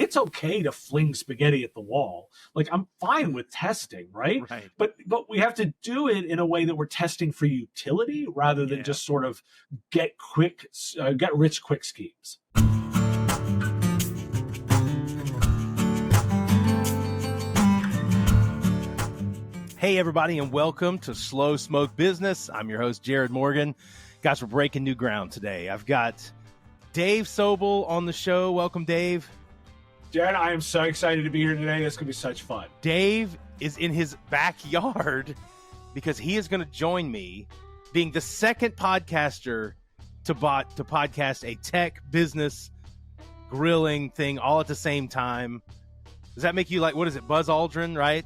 it's okay to fling spaghetti at the wall. Like, I'm fine with testing, right? Right. But we have to do it in a way that we're testing for utility rather than just sort of get rich quick schemes. Hey, everybody, and welcome to Slow Smoke Business. I'm your host, Jared Morgan. Guys, we're breaking new ground today. I've got Dave Sobel on the show. Welcome, Dave. Jared, I am so excited to be here today. This is going to be such fun. Dave is in his backyard because he is going to join me being the second podcaster to podcast a tech business grilling thing all at the same time. Does that make you like, what is it, Buzz Aldrin, right?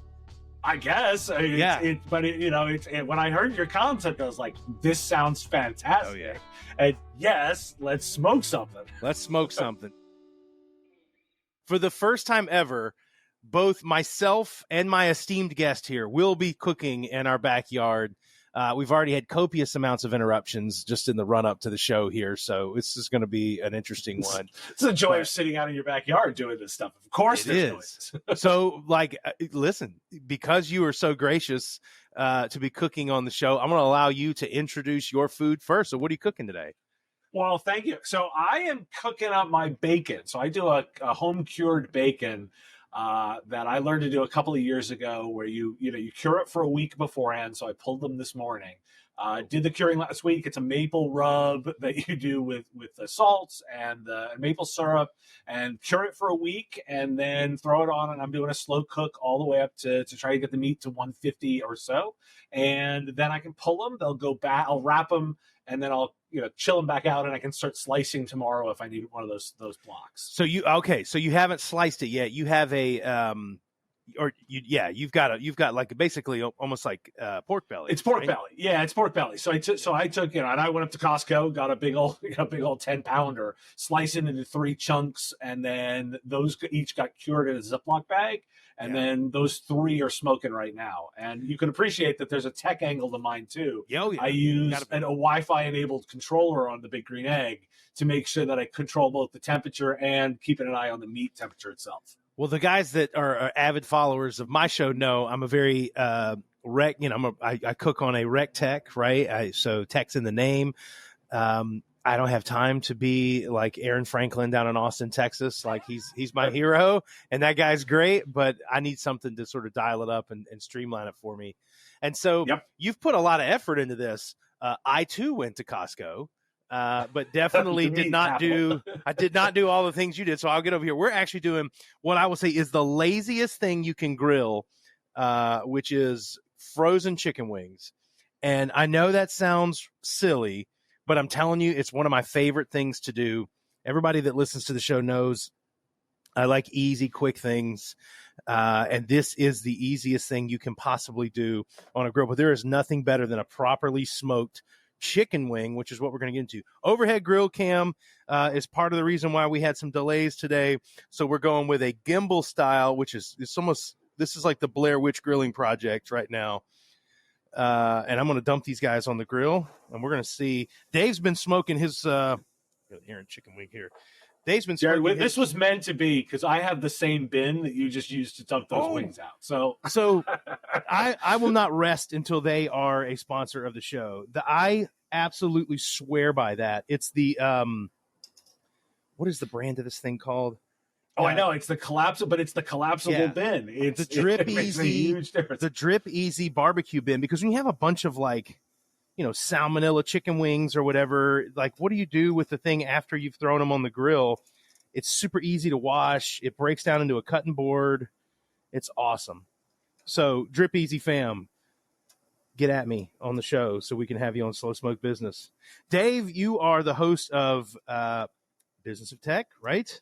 I guess. When I heard your concept, I was like, this sounds fantastic. Oh, yeah. And yes, let's smoke something. Let's smoke something. For the first time ever, both myself and my esteemed guest here will be cooking in our backyard. We've already had copious amounts of interruptions just in the run-up to the show here, so this is going to be an interesting one. It's the joy of sitting out in your backyard doing this stuff. Of course it is. So, listen, because you are so gracious to be cooking on the show, I'm going to allow you to introduce your food first. So what are you cooking today? Well, thank you. So I am cooking up my bacon. So I do a home-cured bacon that I learned to do a couple of years ago, where you cure it for a week beforehand. So I pulled them this morning. Did the curing last week. It's a maple rub that you do with the salts and the maple syrup, and cure it for a week, and then throw it on. And I'm doing a slow cook all the way up to try to get the meat to 150 or so, and then I can pull them. They'll go back. I'll wrap them, and then I'll chill them back out, and I can start slicing tomorrow if I need one of those blocks. So you haven't sliced it yet. You have you've got like basically almost like pork belly. It's pork belly. Yeah, it's pork belly. So I took and I went up to Costco, got a big old 10-pounder, sliced it into 3 chunks, and then those each got cured in a Ziploc bag. And then those 3 are smoking right now. And you can appreciate that there's a tech angle to mine too. Yeah. I use a Wi-Fi enabled controller on the Big Green Egg to make sure that I control both the temperature and keeping an eye on the meat temperature itself. Well, the guys that are avid followers of my show know I'm a very rec. I cook on a rec tech, right? So tech's in the name. I don't have time to be like Aaron Franklin down in Austin, Texas. Like he's my hero, and that guy's great, but I need something to sort of dial it up and streamline it for me. And so You've put a lot of effort into this. I too went to Costco, but definitely did not do all the things you did. So I'll get over here. We're actually doing what I will say is the laziest thing you can grill, which is frozen chicken wings. And I know that sounds silly, but I'm telling you, it's one of my favorite things to do. Everybody that listens to the show knows I like easy, quick things. And this is the easiest thing you can possibly do on a grill. But there is nothing better than a properly smoked chicken wing, which is what we're going to get into. Overhead grill cam is part of the reason why we had some delays today. So we're going with a gimbal style, which is this is like the Blair Witch grilling project right now. And I'm going to dump these guys on the grill, and we're going to see. Dave's been smoking his here in chicken wing here. Dave's been smoking. Jared, this was meant to be because I have the same bin that you just used to dump those wings out. So I will not rest until they are a sponsor of the show. I absolutely swear by that. It's the what is the brand of this thing called? Oh, I know it's the collapsible bin. It's the Drip Easy, huge difference. The Drip Easy barbecue bin, because when you have a bunch of salmonella chicken wings or whatever, like what do you do with the thing after you've thrown them on the grill? It's super easy to wash. It breaks down into a cutting board. It's awesome. So Drip Easy fam, get at me on the show so we can have you on Slow Smoke Business. Dave, you are the host of Business of Tech, right?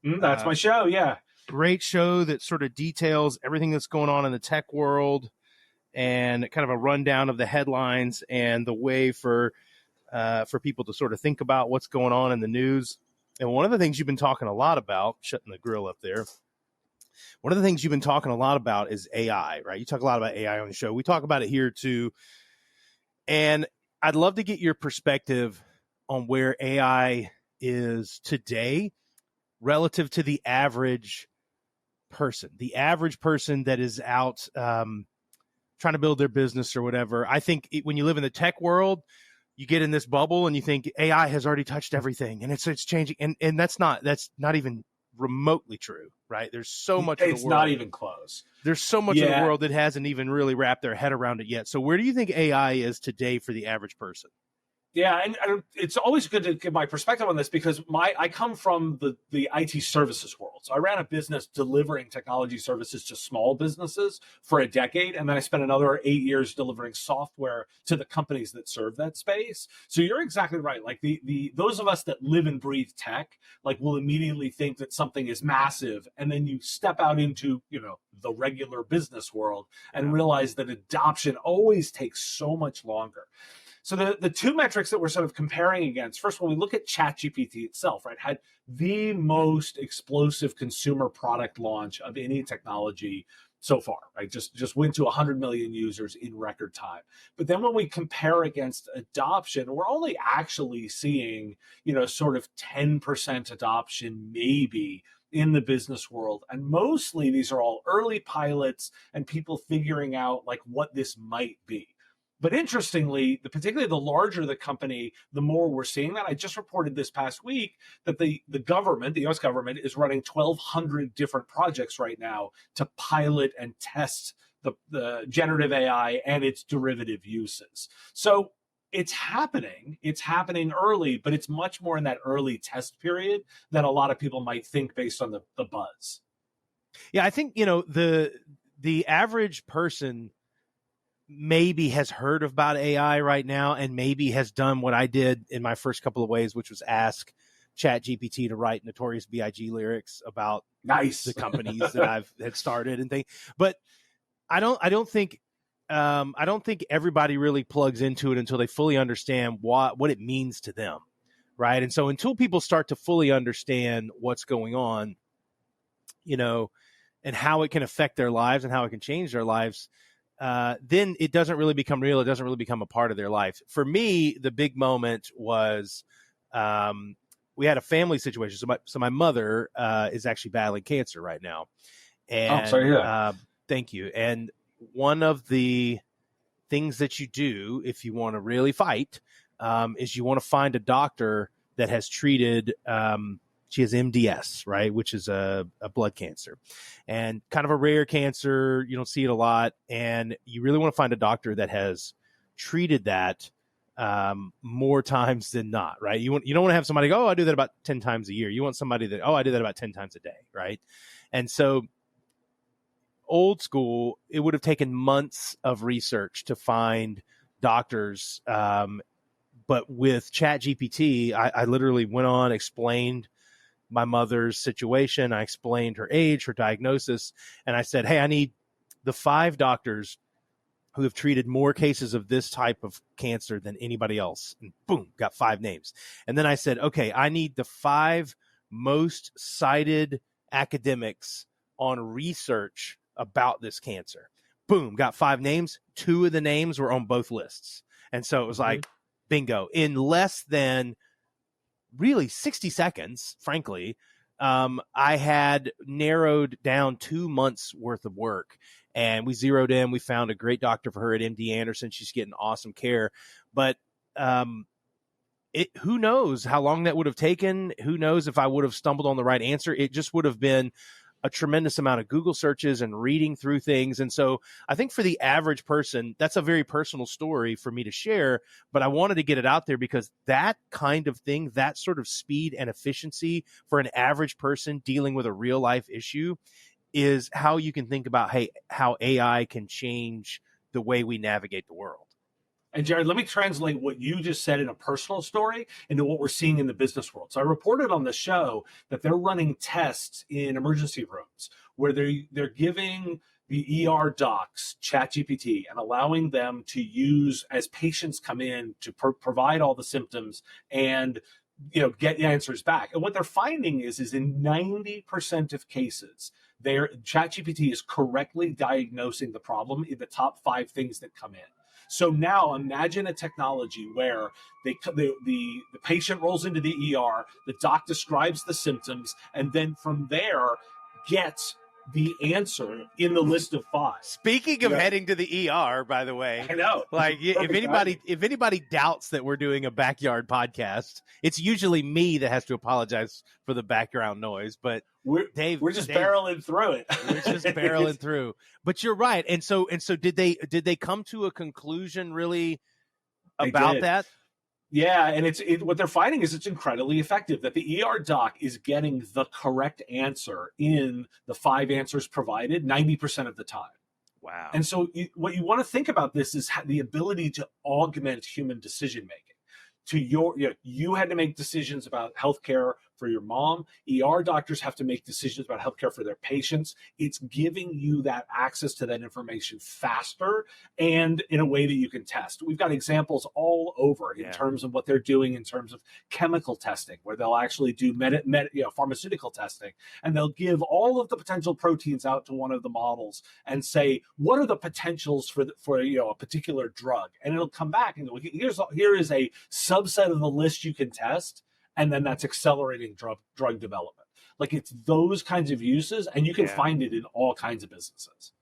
That's my show, yeah. Great show that sort of details everything that's going on in the tech world and kind of a rundown of the headlines and the way for people to sort of think about what's going on in the news. And one of the things you've been talking a lot about, shutting the grill up there, one of the things you've been talking a lot about is AI, right? You talk a lot about AI on the show. We talk about it here too. And I'd love to get your perspective on where AI is today relative to the average person that is out trying to build their business or whatever. I think when you live in the tech world, you get in this bubble and you think AI has already touched everything and it's changing. And that's not even remotely true, right? There's so much of the world. It's not even close. There's so much of the world that hasn't even really wrapped their head around it yet. So where do you think AI is today for the average person? Yeah, and it's always good to give my perspective on this because I come from the IT services world. So I ran a business delivering technology services to small businesses for a decade, and then I spent another 8 years delivering software to the companies that serve that space. So you're exactly right. Like the those of us that live and breathe tech, like will immediately think that something is massive, and then you step out into the regular business world and realize that adoption always takes so much longer. So the two metrics that we're sort of comparing against, first, when we look at ChatGPT itself, right, had the most explosive consumer product launch of any technology so far, right? Just went to 100 million users in record time. But then when we compare against adoption, we're only actually seeing, sort of 10% adoption maybe in the business world. And mostly these are all early pilots and people figuring out like what this might be. But interestingly, particularly the larger the company, the more we're seeing that. I just reported this past week that the government, the US government, is running 1,200 different projects right now to pilot and test the generative AI and its derivative uses. So it's happening. It's happening early, but it's much more in that early test period than a lot of people might think based on the buzz. Yeah, I think, the average person maybe has heard about AI right now and maybe has done what I did in my first couple of ways, which was ask ChatGPT to write Notorious B.I.G. lyrics about the companies that I've had started and things. But I don't think everybody really plugs into it until they fully understand what it means to them, right? And so until people start to fully understand what's going on, and how it can affect their lives and how it can change their lives, then it doesn't really become real. It doesn't really become a part of their life. For me, the big moment was we had a family situation. So my mother is actually battling cancer right now. And sorry, yeah. Thank you. And one of the things that you do if you want to really fight is you want to find a doctor that has treated she has MDS, right, which is a blood cancer and kind of a rare cancer. You don't see it a lot. And you really want to find a doctor that has treated that more times than not, right? You don't want to have somebody go, I do that about 10 times a year. You want somebody that, I do that about 10 times a day, right? And so old school, it would have taken months of research to find doctors. But with ChatGPT, I literally went on, explained my mother's situation. I explained her age, her diagnosis, and I said, hey, I need the 5 doctors who have treated more cases of this type of cancer than anybody else. And boom, got 5 names. And then I said, okay, I need the 5 most cited academics on research about this cancer. Boom, got 5 names. 2 of the names were on both lists. And so it was like, bingo. In less than really 60 seconds, frankly, I had narrowed down 2 months worth of work, and we zeroed in. We found a great doctor for her at MD Anderson. She's getting awesome care, but who knows how long that would have taken? Who knows if I would have stumbled on the right answer? It just would have been a tremendous amount of Google searches and reading through things. And so I think for the average person, that's a very personal story for me to share, but I wanted to get it out there because that kind of thing, that sort of speed and efficiency for an average person dealing with a real life issue is how you can think about, how AI can change the way we navigate the world. And Jared, let me translate what you just said in a personal story into what we're seeing in the business world. So I reported on the show that they're running tests in emergency rooms where they're giving the ER docs ChatGPT and allowing them to use as patients come in to provide all the symptoms and get answers back. And what they're finding is in 90% of cases, ChatGPT is correctly diagnosing the problem in the top 5 things that come in. So now imagine a technology where the patient rolls into the ER, the doc describes the symptoms, and then from there gets the answer in the list of five. Speaking of heading to the ER, by the way, I know. Like if anybody doubts that we're doing a backyard podcast, it's usually me that has to apologize for the background noise. But we're just barreling through it. We're just barreling through. But you're right. And so did they come to a conclusion really about that? Yeah, and what they're finding is it's incredibly effective, that the ER doc is getting the correct answer in the 5 answers provided 90% of the time. Wow. And so what you want to think about this is the ability to augment human decision making. You had to make decisions about healthcare for your mom. ER doctors have to make decisions about healthcare for their patients. It's giving you that access to that information faster and in a way that you can test. We've got examples all over in terms of what they're doing in terms of chemical testing, where they'll actually do pharmaceutical testing, and they'll give all of the potential proteins out to one of the models and say, what are the potentials for a particular drug? And it'll come back and go, here is a subset of the list you can test. And then that's accelerating drug development. Like, it's those kinds of uses, and you can find it in all kinds of businesses.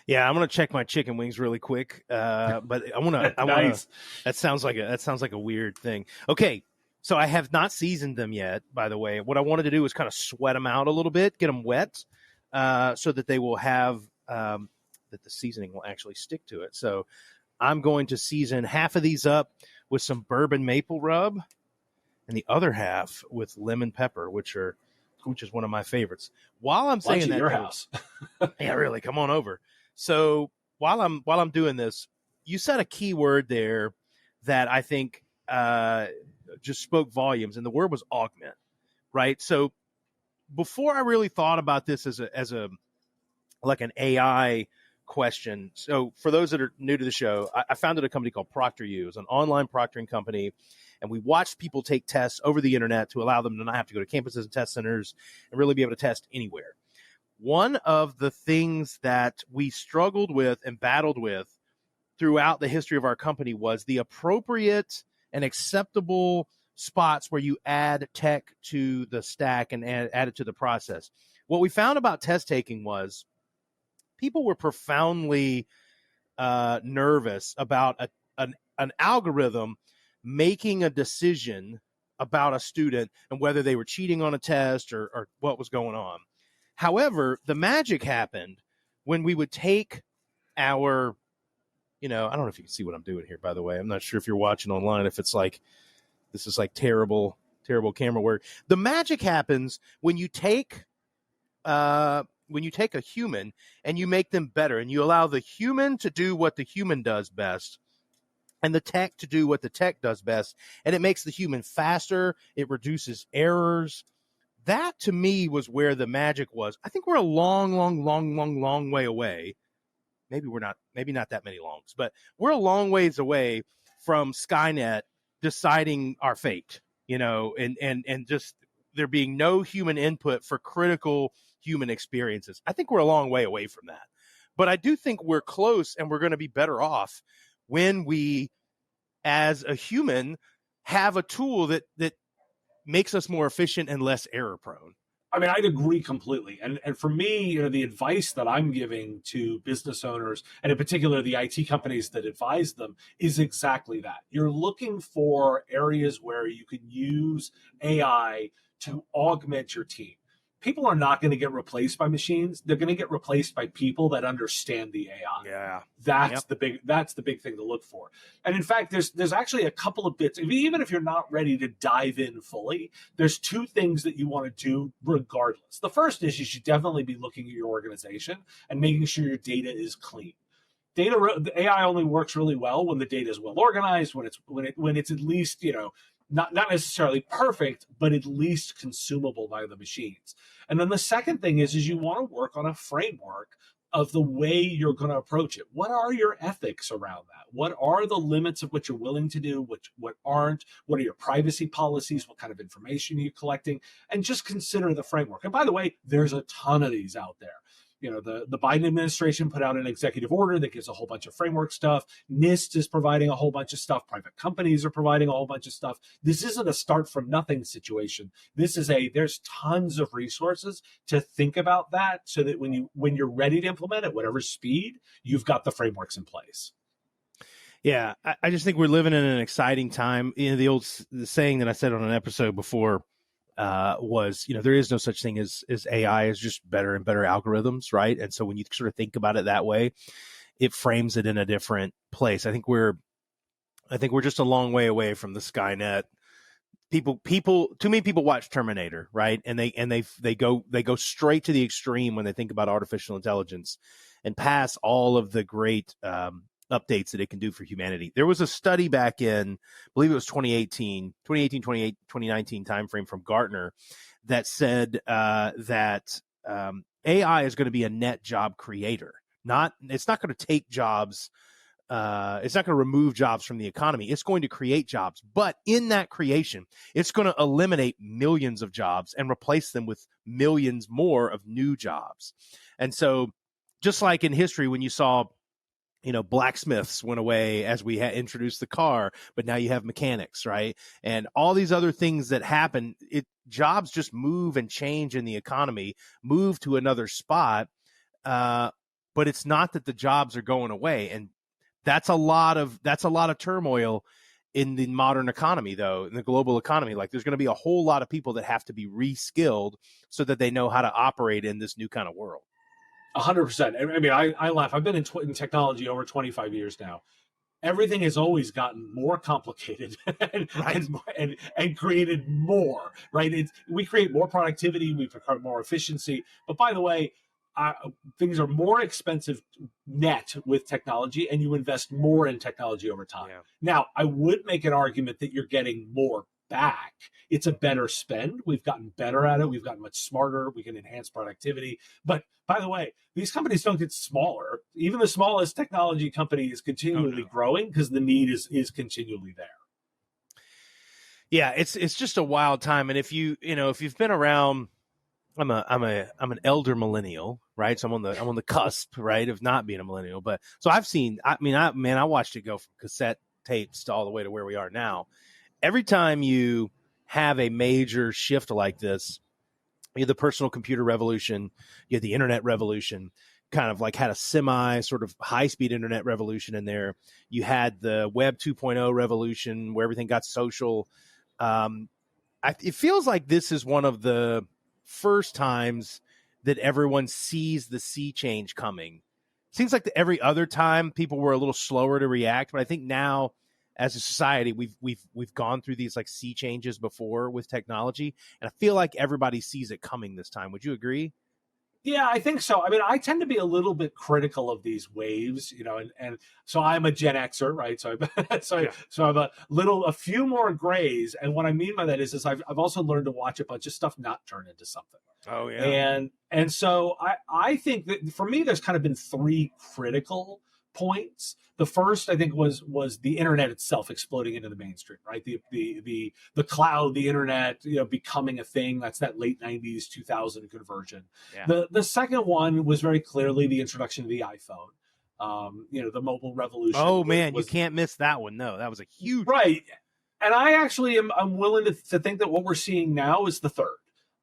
Yeah, I'm gonna check my chicken wings really quick, but I want to. Nice. That sounds like a weird thing. Okay, so I have not seasoned them yet. By the way, what I wanted to do was kind of sweat them out a little bit, get them wet, so that they will have that the seasoning will actually stick to it. So I'm going to season half of these up with some bourbon maple rub, and the other half with lemon pepper, which is one of my favorites. While I'm saying that, your house, yeah, really, come on over. So while I'm doing this, you said a key word there that I think just spoke volumes, and the word was augment, right? So before I really thought about this as a like an AI question. So for those that are new to the show, I founded a company called ProctorU. It's an online proctoring company. And we watched people take tests over the internet to allow them to not have to go to campuses and test centers and really be able to test anywhere. One of the things that we struggled with and battled with throughout the history of our company was the appropriate and acceptable spots where you add tech to the stack and add it to the process. What we found about test taking was people were profoundly nervous about an algorithm making a decision about a student and whether they were cheating on a test or what was going on. However, the magic happened when we would take our, I don't know if you can see what I'm doing here, by the way. I'm not sure if you're watching online, if it's like, this is like terrible camera work. The magic happens when you take a human and you make them better and you allow the human to do what the human does best and the tech to do what the tech does best. And it makes the human faster. It reduces errors. That to me was where the magic was. I think we're a long way away. Maybe not that many longs, but we're a long ways away from Skynet deciding our fate, and just there being no human input for critical human experiences. I think we're a long way away from that. But I do think we're close, and we're going to be better off when we, as a human, have a tool that makes us more efficient and less error prone. I mean, I'd agree completely. And for me, the advice that I'm giving to business owners, and in particular the IT companies that advise them, is exactly that. You're looking for areas where you can use AI to augment your team. People are not going to get replaced by machines. They're going to get replaced by people that understand the AI. Yeah. That's the big thing to look for. And in fact, there's actually a couple of bits, even if you're not ready to dive in fully, there's 2 things that you want to do regardless. The first is you should definitely be looking at your organization and making sure your data is clean. The AI only works really well when the data is well organized, when it's at least, not necessarily perfect, but at least consumable by the machines. And then the second thing is you want to work on a framework of the way you're going to approach it. What are your ethics around that? What are the limits of what you're willing to do, what aren't? What are your privacy policies? What kind of information are you collecting? And just consider the framework. And by the way, there's a ton of these out there. the Biden administration put out an executive order that gives a whole bunch of framework stuff. NIST is providing a whole bunch of stuff. Private companies are providing a whole bunch of stuff. This isn't a start from nothing situation. This is there's tons of resources to think about that, so that when you're ready to implement at whatever speed, you've got the frameworks in place. Yeah, I just think we're living in an exciting time. The saying that I said on an episode before was, there is no such thing as AI, is just better and better algorithms, right? And so when you sort of think about it that way, it frames it in a different place. I think we're just a long way away from the Skynet. Too many people watch Terminator, right? And they go straight to the extreme when they think about artificial intelligence, and pass all of the great updates that it can do for humanity. There was a study back in, I believe it was 2019 timeframe from Gartner that said that AI is going to be a net job creator. It's not going to take jobs. It's not going to remove jobs from the economy. It's going to create jobs. But in that creation, it's going to eliminate millions of jobs and replace them with millions more of new jobs. And so just like in history, when you saw blacksmiths went away as we introduced the car, but now you have mechanics, right? And all these other things that happen, jobs just move and change in the economy, move to another spot. But it's not that the jobs are going away. And that's a lot of turmoil in the modern economy, though, in the global economy. Like, there's going to be a whole lot of people that have to be reskilled so that they know how to operate in this new kind of world. 100%. I mean, I laugh. I've been in technology over 25 years now. Everything has always gotten more complicated and created more, right? We create more productivity, we create more efficiency. But by the way, things are more expensive net with technology, and you invest more in technology over time. Yeah. Now, I would make an argument that you're getting more back. It's a better spend. We've gotten better at it. We've gotten much smarter. We can enhance productivity. But by the way, these companies don't get smaller. Even the smallest technology company is continually growing because the need is continually there. Yeah, it's just a wild time. And if you've been around, I'm an elder millennial, right? So I'm on the cusp, right, of not being a millennial. But so I've seen. I watched it go from cassette tapes to all the way to where we are now. Every time you have a major shift like this, you have the personal computer revolution, you have the internet revolution, kind of like had a semi sort of high-speed internet revolution in there. You had the web 2.0 revolution where everything got social. It feels like this is one of the first times that everyone sees the sea change coming. Seems like every other time people were a little slower to react, but I think now, as a society, we've gone through these like sea changes before with technology, and I feel like everybody sees it coming this time. Would you agree? Yeah, I think so. I mean, I tend to be a little bit critical of these waves, and so I'm a Gen Xer, right? So I'm a few more grays, and what I mean by that is I've also learned to watch a bunch of stuff not turn into something. Oh yeah, and so I think that for me, there's kind of been three critical points. The first, I think, was the internet itself exploding into the mainstream, right? The cloud, the internet, becoming a thing. That's that late 90s, 2000 conversion. Yeah. The second one was very clearly the introduction of the iPhone. The mobile revolution. Oh man, you can't miss that one. No, that was a huge right. And I actually I'm willing to think that what we're seeing now is the third.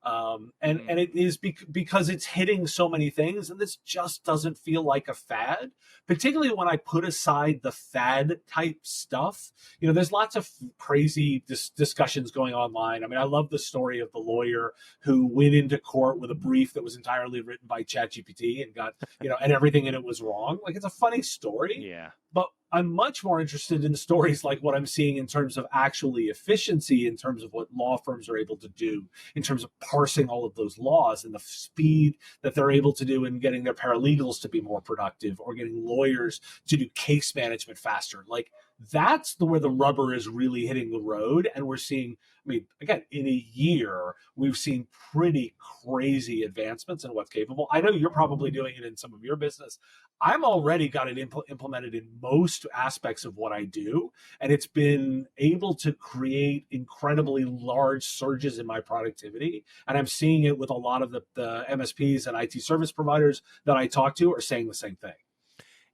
And it is because it's hitting so many things, and this just doesn't feel like a fad, particularly when I put aside the fad type stuff. There's lots of crazy discussions going online. I mean, I love the story of the lawyer who went into court with a brief that was entirely written by ChatGPT and got, and everything in it was wrong. Like, it's a funny story. Yeah. But I'm much more interested in stories like what I'm seeing in terms of actually efficiency, in terms of what law firms are able to do, in terms of parsing all of those laws and the speed that they're able to do in getting their paralegals to be more productive or getting lawyers to do case management faster. Like, That's where the rubber is really hitting the road. And we're seeing, I mean, again, in a year, we've seen pretty crazy advancements in what's capable. I know you're probably doing it in some of your business. I'm already got it implemented in most aspects of what I do. And it's been able to create incredibly large surges in my productivity. And I'm seeing it with a lot of the MSPs and IT service providers that I talk to are saying the same thing.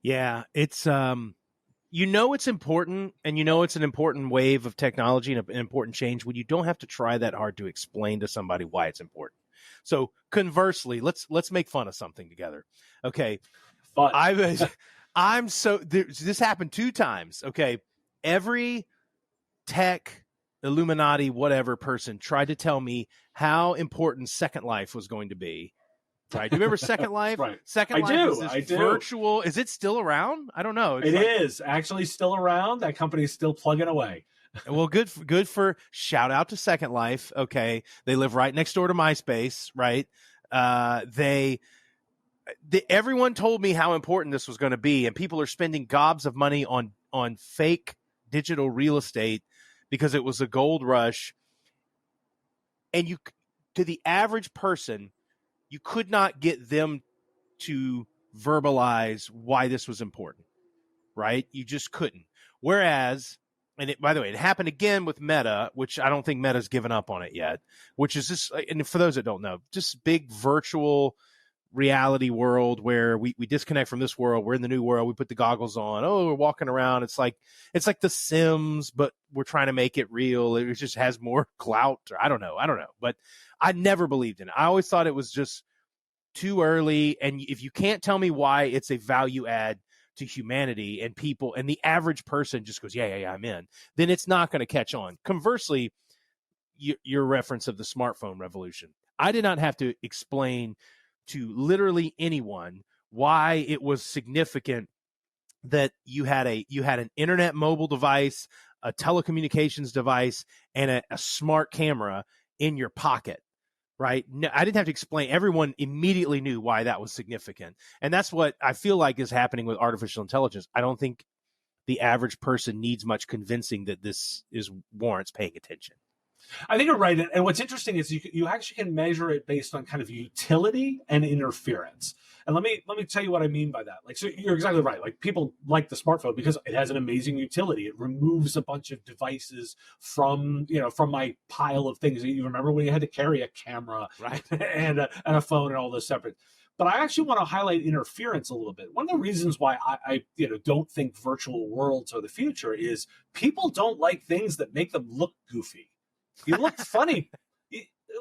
Yeah, it's it's important, and it's an important wave of technology and an important change when you don't have to try that hard to explain to somebody why it's important. So conversely, let's make fun of something together. Okay. Fun. This happened 2 times. Okay. Every tech Illuminati, whatever person tried to tell me how important Second Life was going to be. Right. Do you remember Second Life? Right. Second Life I do. Virtual. Is it still around? I don't know. It is actually still around. That company's still plugging away. Well, good for shout out to Second Life. Okay. They live right next door to MySpace, right? Everyone told me how important this was going to be, and people are spending gobs of money on fake digital real estate because it was a gold rush. And to the average person, you could not get them to verbalize why this was important, right? You just couldn't. Whereas, by the way, it happened again with Meta, which I don't think Meta's given up on it yet, which is just, and for those that don't know, just big virtual reality world where we disconnect from this world. We're in the new world. We put the goggles on. Oh, we're walking around. It's like The Sims, but we're trying to make it real. It just has more clout. I don't know. But I never believed in it. I always thought it was just too early. And if you can't tell me why it's a value add to humanity and people, and the average person just goes, yeah, I'm in, then it's not going to catch on. Conversely, your reference of the smartphone revolution, I did not have to explain to literally anyone why it was significant that you had an internet mobile device, a telecommunications device, and a smart camera in your pocket, right? No, I didn't have to explain. Everyone immediately knew why that was significant. And that's what I feel like is happening with artificial intelligence. I don't think the average person needs much convincing that this warrants paying attention. I think you're right. And what's interesting is you actually can measure it based on kind of utility and interference. And let me tell you what I mean by that. Like, so you're exactly right. Like, people like the smartphone because it has an amazing utility. It removes a bunch of devices from my pile of things. You remember when you had to carry a camera, right, and a phone and all those separate. But I actually want to highlight interference a little bit. One of the reasons why I don't think virtual worlds are the future is people don't like things that make them look goofy. You look funny.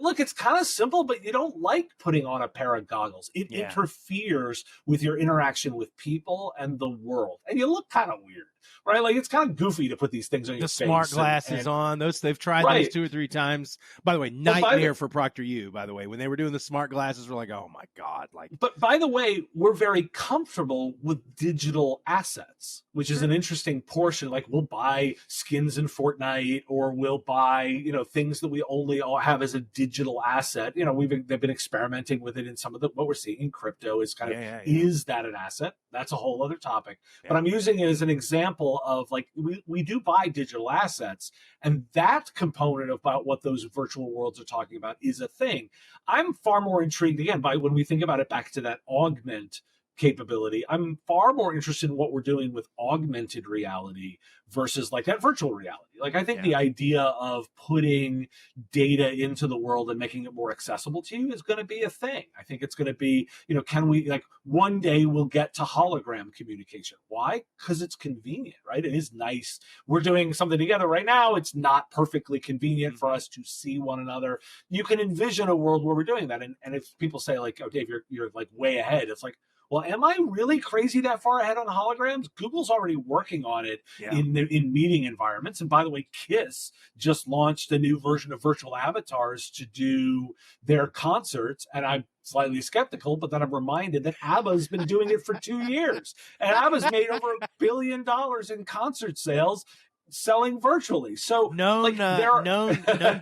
Look, it's kind of simple, but you don't like putting on a pair of goggles. It interferes with your interaction with people and the world. And you look kind of weird, right? Like, it's kind of goofy to put these things on your face. The smart glasses on. They've tried those 2 or 3 times. By the way, nightmare for Procter U, by the way. When they were doing the smart glasses, we're like, oh my God. But by the way, we're very comfortable with digital assets, which is an interesting portion. Like, we'll buy skins in Fortnite, or we'll buy, things that we only all have as a digital asset. They've been experimenting with it in some of what we're seeing in crypto is kind of, is that an asset? That's a whole other topic. Yeah. But I'm using it as an example of, like, we do buy digital assets, and that component about what those virtual worlds are talking about is a thing. I'm far more intrigued, again, by when we think about it back to that augment capability. I'm far more interested in what we're doing with augmented reality versus like that virtual reality. Like, I think the idea of putting data into the world and making it more accessible to you is going to be a thing. I think it's going to be, can we, like, one day we'll get to hologram communication. Why? Because it's convenient, right? It is nice. We're doing something together right now. It's not perfectly convenient for us to see one another. You can envision a world where we're doing that. And if people say, like, oh, Dave, you're like way ahead, it's like, well, am I really crazy that far ahead on holograms? Google's already working on it in meeting environments. And by the way, Kiss just launched a new version of virtual avatars to do their concerts. And I'm slightly skeptical, but then I'm reminded that ABBA's been doing it for 2 years. And ABBA's made over $1 billion in concert sales selling virtually. So no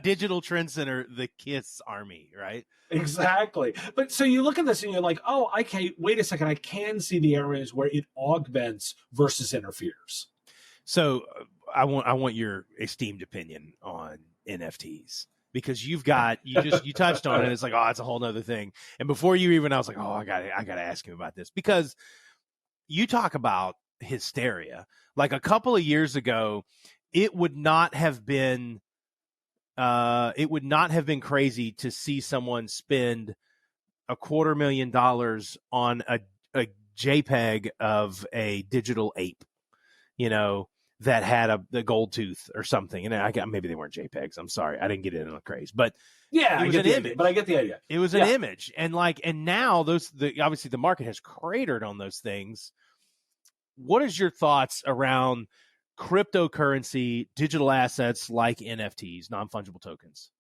digital trend center, the Kiss army, right? Exactly. But so you look at this and you're like, oh, okay, wait a second. I can see the areas where it augments versus interferes. So I want your esteemed opinion on NFTs, because you touched on it. It's like, oh, it's a whole nother thing. And before you even, I was like, oh, I gotta ask him about this, because you talk about hysteria. Like a couple of years ago, it would not have been crazy to see someone spend $250,000 on a JPEG of a digital ape, that had the gold tooth or something. And maybe they weren't JPEGs. I'm sorry, I didn't get it in a craze, but yeah, it was an image. But I get the idea. It was an image, and now obviously the market has cratered on those things. What is your thoughts around cryptocurrency, digital assets like NFTs, non-fungible tokens?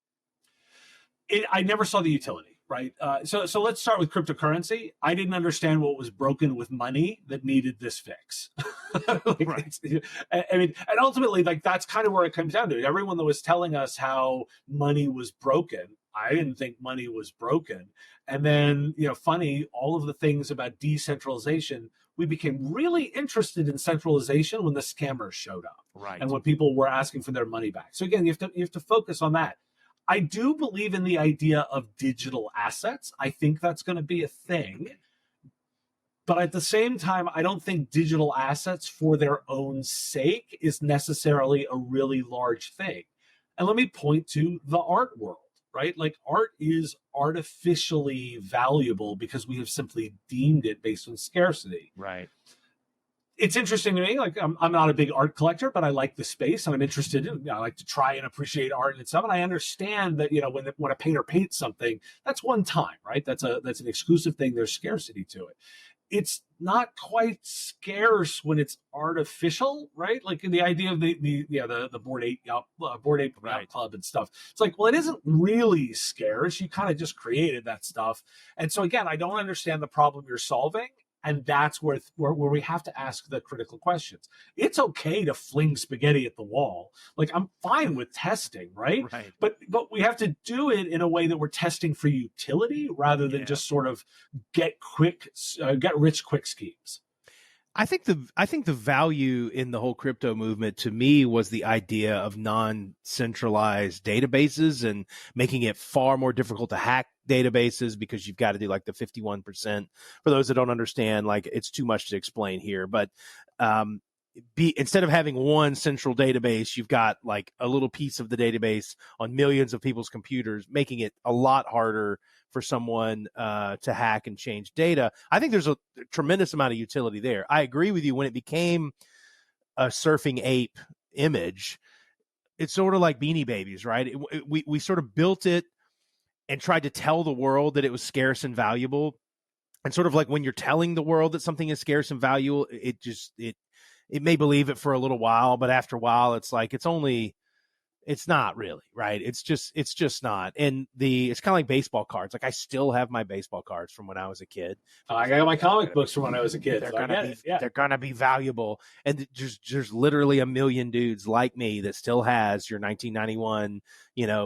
I never saw the utility, right? So let's start with cryptocurrency. I didn't understand what was broken with money that needed this fix. Right. I mean, and ultimately, like, that's kind of where it comes down to. Everyone that was telling us how money was broken, I didn't think money was broken. And then, funny, all of the things about decentralization, we became really interested in centralization when the scammers showed up, right? And when people were asking for their money back. So again, you have to focus on that. I do believe in the idea of digital assets. I think that's going to be a thing. But at the same time, I don't think digital assets for their own sake is necessarily a really large thing. And let me point to the art world, right? Like, art is artificially valuable because we have simply deemed it based on scarcity. Right. It's interesting to me. Like, I'm not a big art collector, but I like the space, and I'm interested in. I like to try and appreciate art and stuff. And I understand that when a painter paints something, that's one time, right? That's an exclusive thing. There's scarcity to it. It's not quite scarce when it's artificial, right? Like, in the idea of the Bored Ape right. Club and stuff. It's like, well, it isn't really scarce. You kind of just created that stuff, and so again, I don't understand the problem you're solving. And that's where we have to ask the critical questions. It's okay to fling spaghetti at the wall. Like, I'm fine with testing, right? But we have to do it in a way that we're testing for utility rather than just sort of get rich quick schemes. I think the value in the whole crypto movement, to me, was the idea of non-centralized databases and making it far more difficult to hack databases, because you've got to do like the 51%. For those that don't understand, like, it's too much to explain here, but instead of having one central database, you've got like a little piece of the database on millions of people's computers, making it a lot harder for someone to hack and change data. I think there's a tremendous amount of utility there. I agree with you. When it became a surfing ape image, it's sort of like Beanie Babies, right? We sort of built it and tried to tell the world that it was scarce and valuable. And sort of like when you're telling the world that something is scarce and valuable, it may believe it for a little while, but after a while, it's like, it's not really, right? It's just not. And it's kind of like baseball cards. Like, I still have my baseball cards from when I was a kid. I got my comic books from when I was a kid. They're gonna be valuable. And there's literally a million dudes like me that still has your 1991,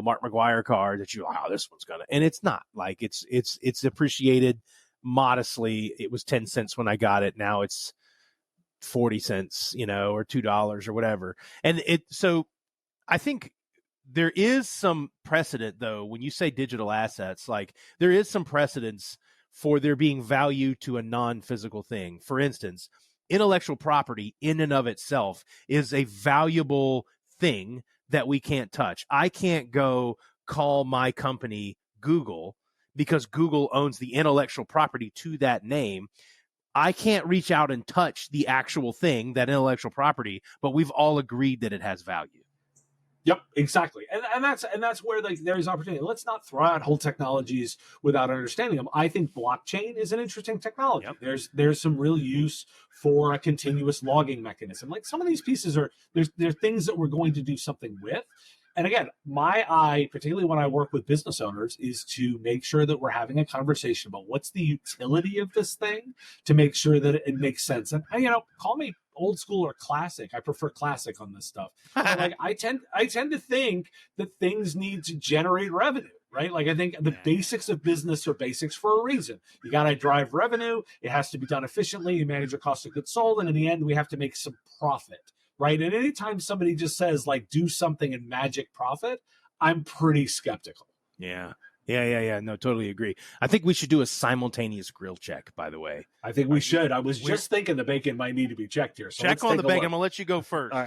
Mark McGwire card that this one's gonna, and it's not. Like, it's appreciated modestly. It was 10 cents when I got it. Now it's 40 cents, or $2 or whatever. And so I think there is some precedent, though, when you say digital assets, like, there is some precedence for there being value to a non-physical thing. For instance, intellectual property in and of itself is a valuable thing that we can't touch. I can't go call my company Google because Google owns the intellectual property to that name. I can't reach out and touch the actual thing, that intellectual property, but we've all agreed that it has value. Yep, exactly, and that's where, like, there's opportunity. Let's not throw out whole technologies without understanding them. I think blockchain is an interesting technology. Yep. There's some real use for a continuous logging mechanism. Like, some of these pieces they're things that we're going to do something with. And again, my eye, particularly when I work with business owners, is to make sure that we're having a conversation about what's the utility of this thing, to make sure that it makes sense. And call me old school or classic. I prefer classic on this stuff. Like, I tend to think that things need to generate revenue, right? Like, I think the basics of business are basics for a reason. You got to drive revenue. It has to be done efficiently. You manage your cost of goods sold, and in the end, we have to make some profit. right? And anytime somebody just says like do something and magic profit, I'm pretty skeptical. Yeah. Yeah. No, totally agree. I think we should do a simultaneous grill check, by the way. I think we should. I was just thinking the bacon might need to be checked here. So check on the bacon. I'm going to let you go first. All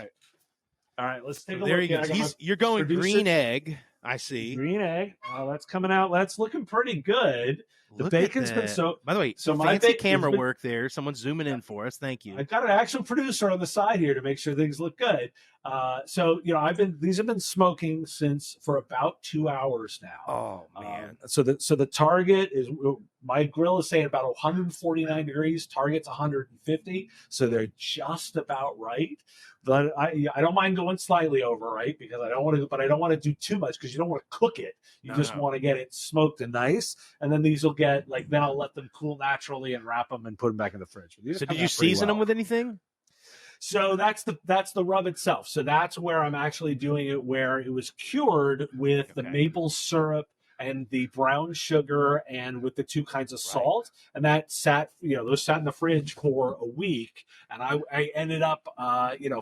right. Let's take a there look. There you go. You're going green egg. I see. Green egg. That's coming out. That's looking pretty good. The bacon's been By the way, so fancy camera work there. Someone's zooming in for us. Thank you. I've got an actual producer on the side here to make sure things look good. So these have been smoking for about 2 hours now. Oh man! So the target is, my grill is saying about 149 degrees. Target's 150, so they're just about right. But I don't mind going slightly over, right? Because I don't want to do too much, because you don't want to cook it. You just want to get it smoked and nice, and then these will get then I'll let them cool naturally and wrap them and put them back in the fridge. So did you season them with anything? So that's the rub itself. So that's where I'm actually doing it, where it was cured with the maple syrup and the brown sugar and with the two kinds of salt. And that sat in the fridge for a week. And I ended up,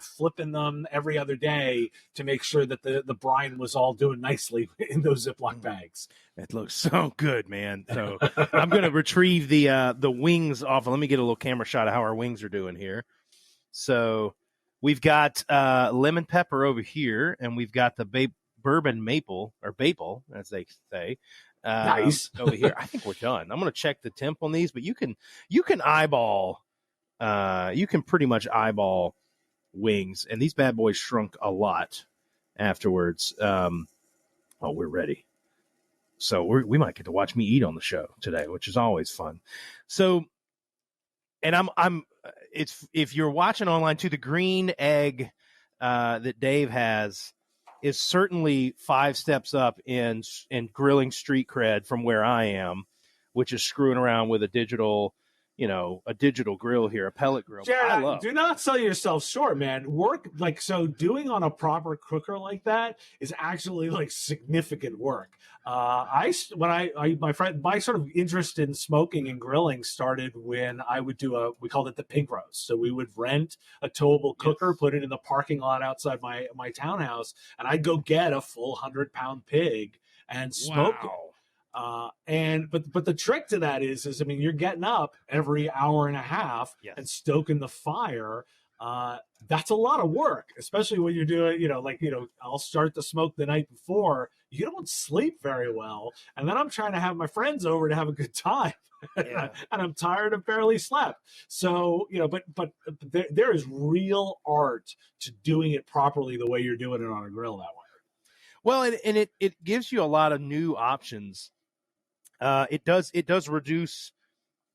flipping them every other day to make sure that the brine was all doing nicely in those Ziploc bags. It looks so good, man. So I'm going to retrieve the wings off. Let me get a little camera shot of how our wings are doing here. So we've got lemon pepper over here, and we've got the bourbon maple, as they say, nice over here. I think we're done. I'm going to check the temp on these, but you can eyeball, you can pretty much eyeball wings, and these bad boys shrunk a lot afterwards. We're ready. So we might get to watch me eat on the show today, which is always fun. So, and if you're watching online too, the green egg that Dave has is certainly 5 steps up in grilling street cred from where I am, which is screwing around with a digital grill here, a pellet grill. Jared, do not sell yourself short, man. Doing on a proper cooker like that is actually significant work. My sort of interest in smoking and grilling started when I would we called it the pig roast. So we would rent a towable cooker, put it in the parking lot outside my townhouse, and I'd go get a full 100-pound pig and smoke it. But the trick to that is you're getting up every hour and a half and stoking the fire. That's a lot of work, especially when you're doing, I'll start the smoke the night before. You don't sleep very well. And then I'm trying to have my friends over to have a good time. Yeah. And I'm tired and barely slept. So, but there is real art to doing it properly the way you're doing it on a grill that way. Well, and it gives you a lot of new options. It does reduce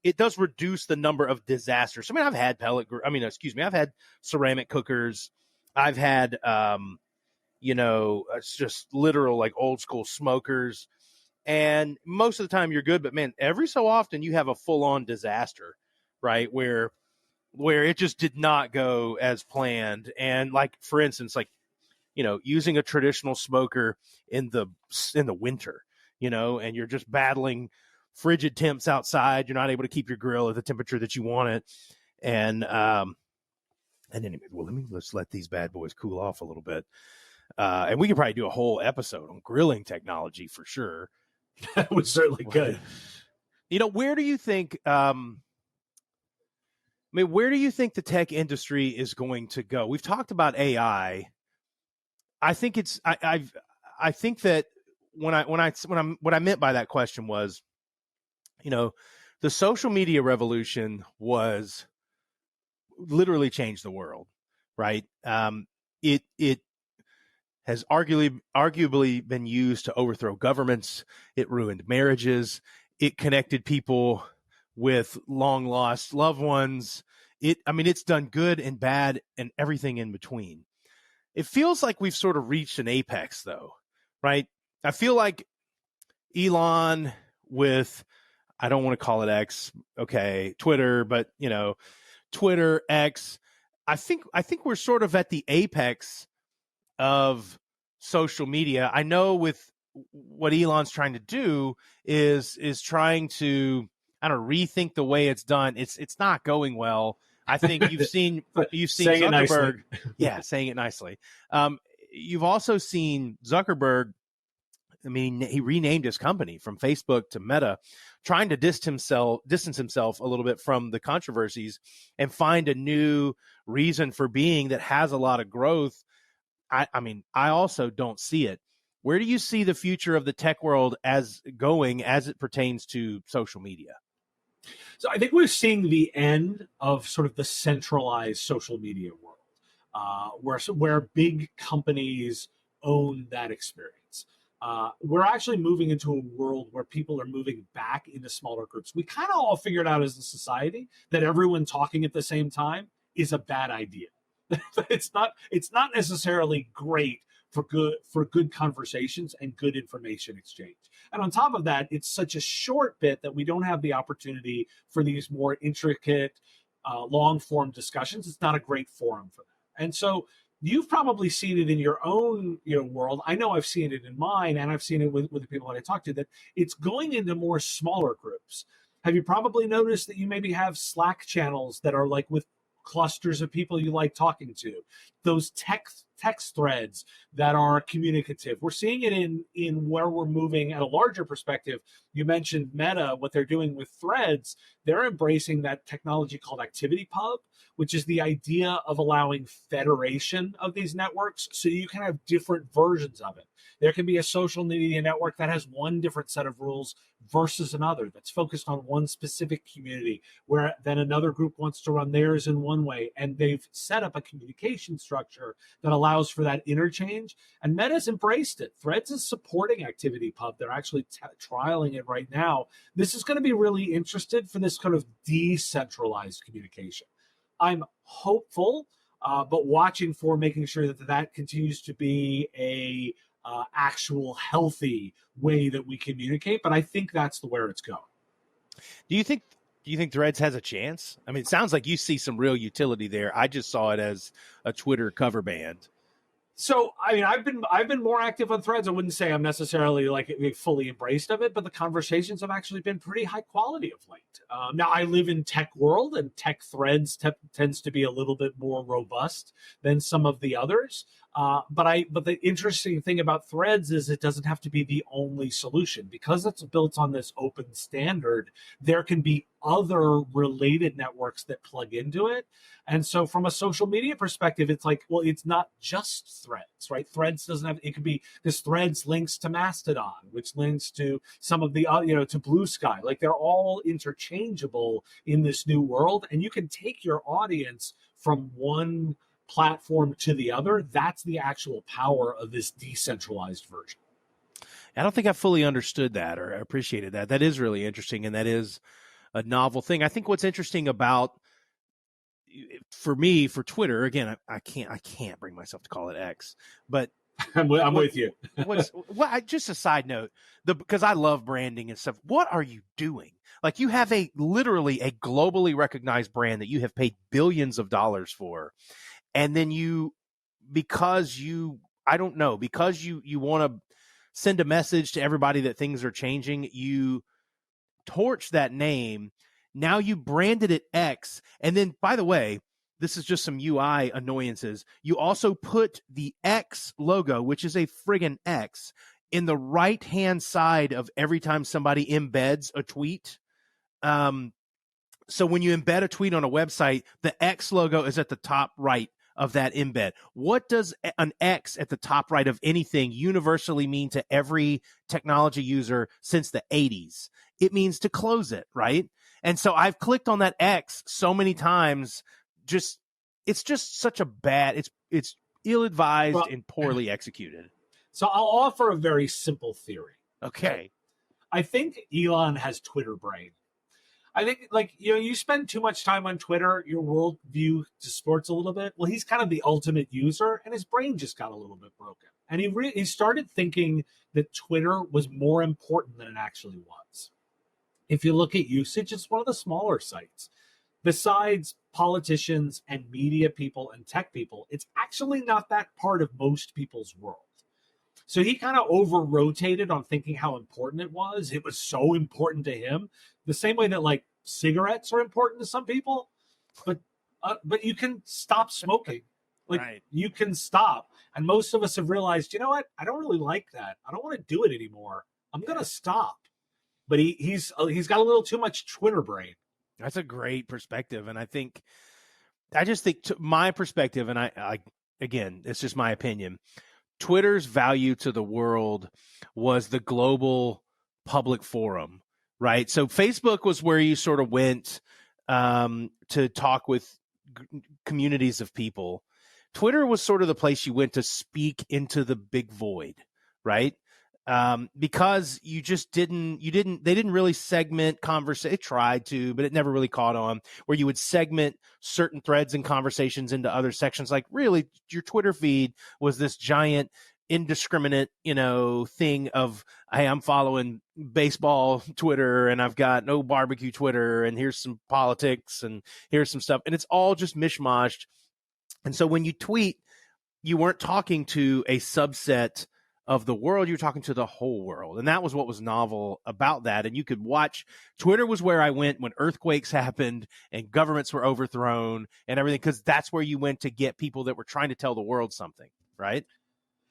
the number of disasters. I mean, I've had I've had ceramic cookers. I've had, it's just literal old school smokers. And most of the time you're good, but man, every so often you have a full on disaster, right? Where it just did not go as planned. And for instance, using a traditional smoker in the winter, and you're just battling frigid temps outside. You're not able to keep your grill at the temperature that you want it. And anyway, let's let these bad boys cool off a little bit. And we could probably do a whole episode on grilling technology for sure. That was certainly good. Where do you think, where do you think the tech industry is going to go? We've talked about AI. I think I think that what I meant by that question was, the social media revolution was literally changed the world, right? It has arguably been used to overthrow governments. It ruined marriages. It connected people with long lost loved ones. It's done good and bad and everything in between. It feels like we've sort of reached an apex though, right? I feel like Elon with, I don't want to call it X, okay, Twitter, but Twitter, X. I think we're sort of at the apex of social media. I know with what Elon's trying to do is trying to, I don't know, rethink the way it's done. It's not going well, I think you've seen Saying it nicely. Zuckerberg. Yeah, saying it nicely. You've also seen Zuckerberg. I mean, he renamed his company from Facebook to Meta, trying to distance himself a little bit from the controversies and find a new reason for being that has a lot of growth. I mean, I also don't see it. Where do you see the future of the tech world as it pertains to social media? So I think we're seeing the end of sort of the centralized social media world, where big companies own that experience. We're actually moving into a world where people are moving back into smaller groups. We kind of all figured out as a society that everyone talking at the same time is a bad idea. It's not necessarily great for good conversations and good information exchange. And on top of that, it's such a short bit that we don't have the opportunity for these more intricate, long form discussions. It's not a great forum for that. And so you've probably seen it in your own world. I know I've seen it in mine, and I've seen it with the people that I talk to, that it's going into more smaller groups. Have you probably noticed that you maybe have Slack channels that are like with clusters of people you like talking to, those text threads that are communicative? We're seeing it in where we're moving at a larger perspective. You mentioned Meta, what they're doing with threads. They're embracing that technology called ActivityPub, which is the idea of allowing federation of these networks so you can have different versions of it. There can be a social media network that has one different set of rules versus another that's focused on one specific community, where then another group wants to run theirs in one way. And they've set up a communication structure that allows for that interchange. And Meta's embraced it. Threads is supporting ActivityPub. They're actually trialing it right now. This is going to be really interested for this kind of decentralized communication. I'm hopeful, but watching for making sure that continues to be a actual healthy way that we communicate. But I think that's where it's going. Do you think Threads has a chance? I mean, it sounds like you see some real utility there. I just saw it as a Twitter cover band. So, I mean, I've been more active on Threads. I wouldn't say I'm necessarily like fully embraced of it, but the conversations have actually been pretty high quality of late. Now, I live in tech world, and tech Threads tends to be a little bit more robust than some of the others. But the interesting thing about Threads is it doesn't have to be the only solution, because it's built on this open standard. There can be other related networks that plug into it. And so from a social media perspective, it's like, well, it's not just Threads, right? Threads doesn't have, it could be, this Threads links to Mastodon, which links to some of the, to Blue Sky. Like, they're all interchangeable in this new world. And you can take your audience from one platform to the other. That's the actual power of this decentralized version. I don't think I fully understood that or appreciated that. That is really interesting, and that is a novel thing. I think what's interesting about, for me, for Twitter, again, I can't bring myself to call it X, but I'm with you. Just a side note, because I love branding and stuff. What are you doing? Like, you have literally a globally recognized brand that you have paid billions of dollars for, and then because you want to send a message to everybody that things are changing, you torch that name. Now you branded it X. And then, by the way, this is just some UI annoyances. You also put the X logo, which is a friggin' X, in the right-hand side of every time somebody embeds a tweet. So when you embed a tweet on a website, the X logo is at the top right of that embed. What does an X at the top right of anything universally mean to every technology user since the 80s? It means to close it, right? And so I've clicked on that X so many times. It's just such a bad, it's ill-advised and poorly executed. So I'll offer a very simple theory. Okay. I think Elon has Twitter brain. I think, like, you spend too much time on Twitter, your worldview distorts a little bit. Well, he's kind of the ultimate user, and his brain just got a little bit broken. And he started thinking that Twitter was more important than it actually was. If you look at usage, it's one of the smaller sites. Besides politicians and media people and tech people, it's actually not that part of most people's world. So he kind of over-rotated on thinking how important it was. It was so important to him. The same way that, like, cigarettes are important to some people, but but you can stop smoking. Like Right. you can stop. And most of us have realized, you know what? I don't really like that. I don't want to do it anymore. I'm Yeah. gonna stop. But he's got a little too much Twitter brain. That's a great perspective. And I just think my perspective, and I, again, it's just my opinion. Twitter's value to the world was the global public forum, right? So Facebook was where you sort of went to talk with communities of people. Twitter was sort of the place you went to speak into the big void, right? Because they didn't really segment conversation. It tried to, but it never really caught on, where you would segment certain threads and conversations into other sections. Like really your Twitter feed was this giant indiscriminate, thing of, hey, I'm following baseball Twitter and I've got no barbecue Twitter and here's some politics and here's some stuff. And it's all just mishmashed. And so when you tweet, you weren't talking to a subset of the world, you were talking to the whole world. And that was what was novel about that. And you could watch, Twitter was where I went when earthquakes happened and governments were overthrown and everything, because that's where you went to get people that were trying to tell the world something, right?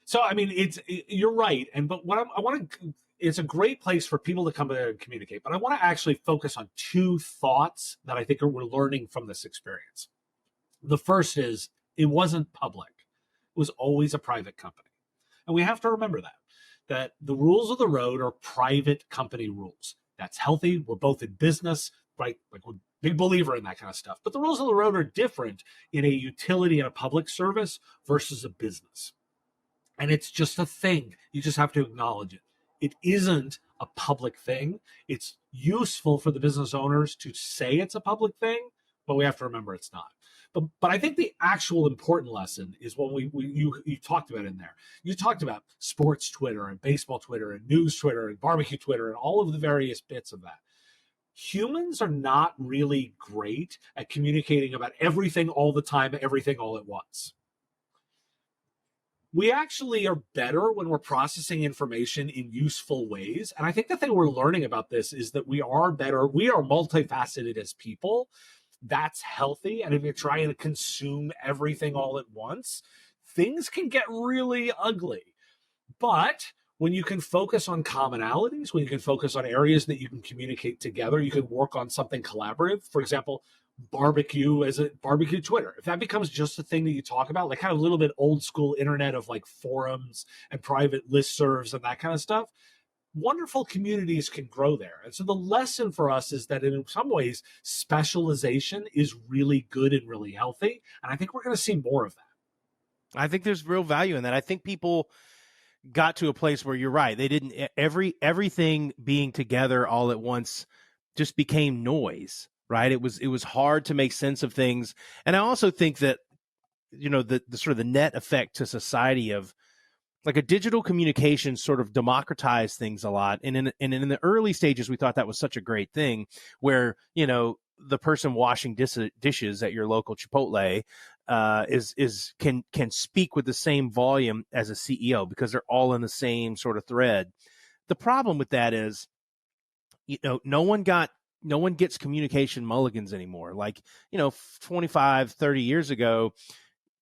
So I mean, you're right, but I want to. It's a great place for people to come there and communicate. But I want to actually focus on two thoughts that I think we're learning from this experience. The first is it wasn't public; it was always a private company, and we have to remember that the rules of the road are private company rules. That's healthy. We're both in business, right? Like we're big believer in that kind of stuff. But the rules of the road are different in a utility and a public service versus a business. And it's just a thing. You just have to acknowledge it. It isn't a public thing. It's useful for the business owners to say it's a public thing, but we have to remember it's not. But I think the actual important lesson is what you talked about in there. You talked about sports Twitter and baseball Twitter and news Twitter and barbecue Twitter and all of the various bits of that. Humans are not really great at communicating about everything all the time, everything all at once. We actually are better when we're processing information in useful ways. And I think the thing we're learning about this is that we are better. We are multifaceted as people. That's healthy. And if you're trying to consume everything all at once, things can get really ugly. But when you can focus on commonalities, when you can focus on areas that you can communicate together, you can work on something collaborative. For example, barbecue as a barbecue Twitter. If that becomes just a thing that you talk about, like kind of a little bit old school internet of like forums and private listservs and that kind of stuff, wonderful communities can grow there. And so the lesson for us is that in some ways, specialization is really good and really healthy. And I think we're going to see more of that. I think there's real value in that. I think people got to a place where you're right. They didn't, everything being together all at once just became noise. Right. It was hard to make sense of things. And I also think that, the sort of the net effect to society of like a digital communication sort of democratized things a lot. And in the early stages, we thought that was such a great thing where, the person washing dishes at your local Chipotle can speak with the same volume as a CEO because they're all in the same sort of thread. The problem with that is, no one gets communication mulligans anymore. Like, 25, 30 years ago,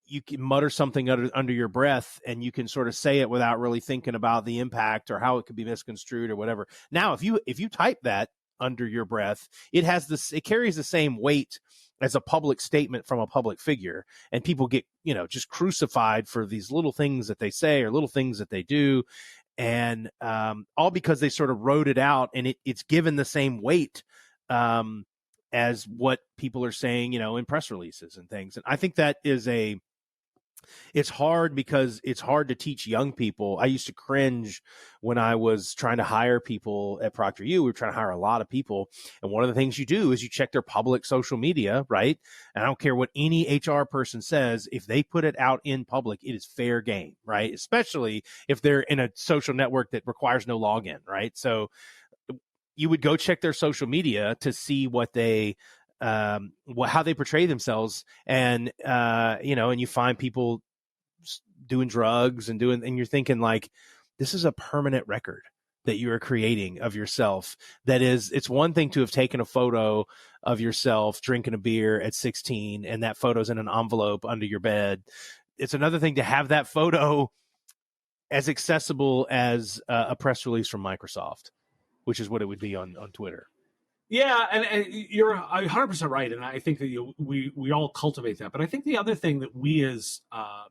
you can mutter something under your breath and you can sort of say it without really thinking about the impact or how it could be misconstrued or whatever. Now, if you type that under your breath, it carries the same weight as a public statement from a public figure. And people get, just crucified for these little things that they say or little things that they do. And all because they sort of wrote it out and it's given the same weight as what people are saying, in press releases and things. And I think that it's hard because it's hard to teach young people. I used to cringe when I was trying to hire people at Procter U. We were trying to hire a lot of people. And one of the things you do is you check their public social media, right? And I don't care what any HR person says. If they put it out in public, it is fair game, right? Especially if they're in a social network that requires no login, right? So you would go check their social media to see what they how they portray themselves, and and you find people doing drugs and you're thinking like, this is a permanent record that you are creating of yourself. That is, it's one thing to have taken a photo of yourself drinking a beer at 16 and that photo's in an envelope under your bed. It's another thing to have that photo as accessible as a press release from Microsoft, which is what it would be on Twitter. Yeah, and you're 100% right, and I think that we all cultivate that. But I think the other thing that we as